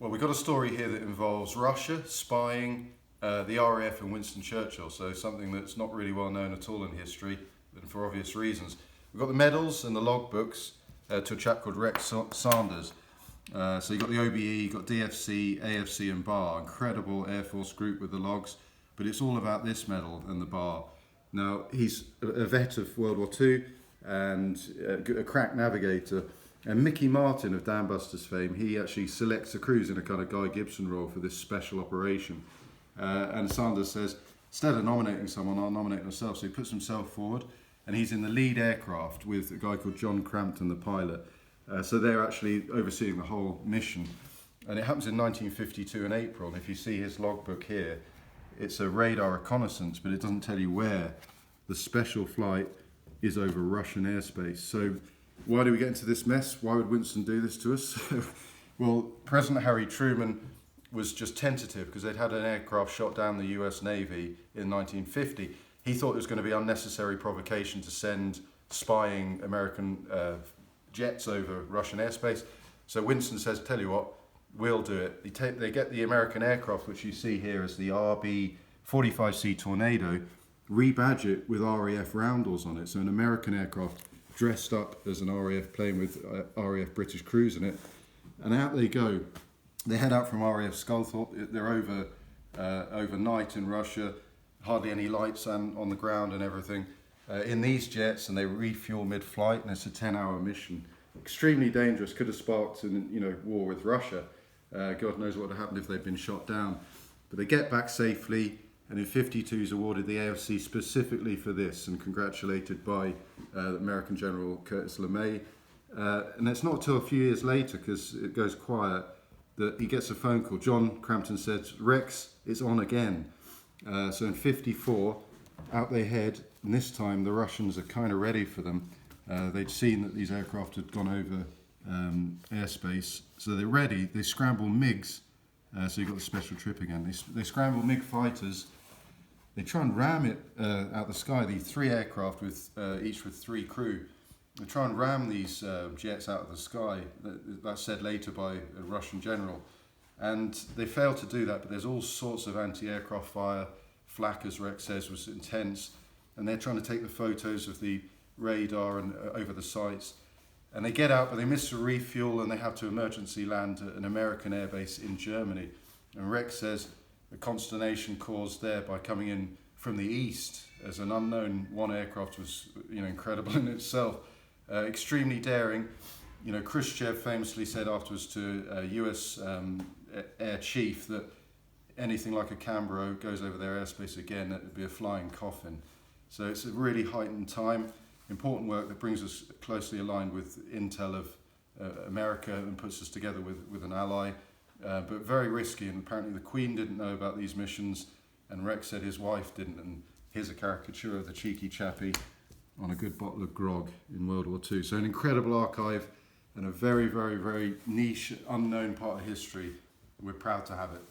Well, we've got a story here that involves Russia spying the RAF and Winston Churchill, so something that's not really well known at all in history, and for obvious reasons. We've got the medals and the logbooks to a chap called Rex Sanders. So you've got the OBE, you've got DFC, AFC and BAR, incredible Air Force group with the logs, but it's all about this medal and the BAR. Now, he's a vet of World War II and a crack navigator. And Mickey Martin of Dam Busters fame, he actually selects the crews in a kind of Guy Gibson role for this special operation. And Sanders says, instead of nominating someone, I'll nominate myself. So he puts himself forward, and he's in the lead aircraft with a guy called John Crampton, the pilot. So they're actually overseeing the whole mission. And it happens in 1952 in April. And if you see his logbook here, it's a radar reconnaissance, but it doesn't tell you where. The special flight is over Russian airspace. So why do we get into this mess? Why would Winston do this to us? Well, President Harry Truman was just tentative because they'd had an aircraft shot down the US Navy in 1950. He thought it was going to be unnecessary provocation to send spying American jets over Russian airspace. So Winston says, tell you what, we'll do it. They get the American aircraft, which you see here as the RB-45C Tornado, rebadge it with RAF roundels on it. So an American aircraft dressed up as an RAF plane with RAF British crews in it. And out they go. They head out from RAF Sculthorpe. They're over overnight in Russia, hardly any lights on the ground and everything. In these jets, and they refuel mid-flight, and it's a 10-hour mission. Extremely dangerous, could have sparked war with Russia. God knows what would have happened if they'd been shot down. But they get back safely, and in 52 is awarded the AFC specifically for this, and congratulated by the American General Curtis LeMay. And it's not until a few years later, because it goes quiet, that he gets a phone call. John Crampton says, Rex, it's on again. So in 54, out they head, and this time the Russians are kind of ready for them. They'd seen that these aircraft had gone over airspace, so they're ready. They scramble MiGs, so you've got the special trip again. They scramble MiG fighters. They try and ram it out the sky, the three aircraft, each with three crew. They try and ram these jets out of the sky. That's said later by a Russian general. And they fail to do that, but there's all sorts of anti-aircraft fire. Flak, as Rex says, was intense. And they're trying to take the photos of the radar and over the sites. And they get out, but they miss the refuel, and they have to emergency land at an American airbase in Germany. And Rex says the consternation caused there by coming in from the east as an unknown one aircraft was incredible in itself. Extremely daring. Khrushchev famously said afterwards to a US air chief that anything like a Cambro goes over their airspace again, it would be a flying coffin. So it's a really heightened time, important work that brings us closely aligned with intel of America and puts us together with an ally, but very risky. And apparently the Queen didn't know about these missions, and Rex said his wife didn't. And here's a caricature of the cheeky chappie on a good bottle of grog in World War II. So an incredible archive and a very, very, very niche, unknown part of history. We're proud to have it.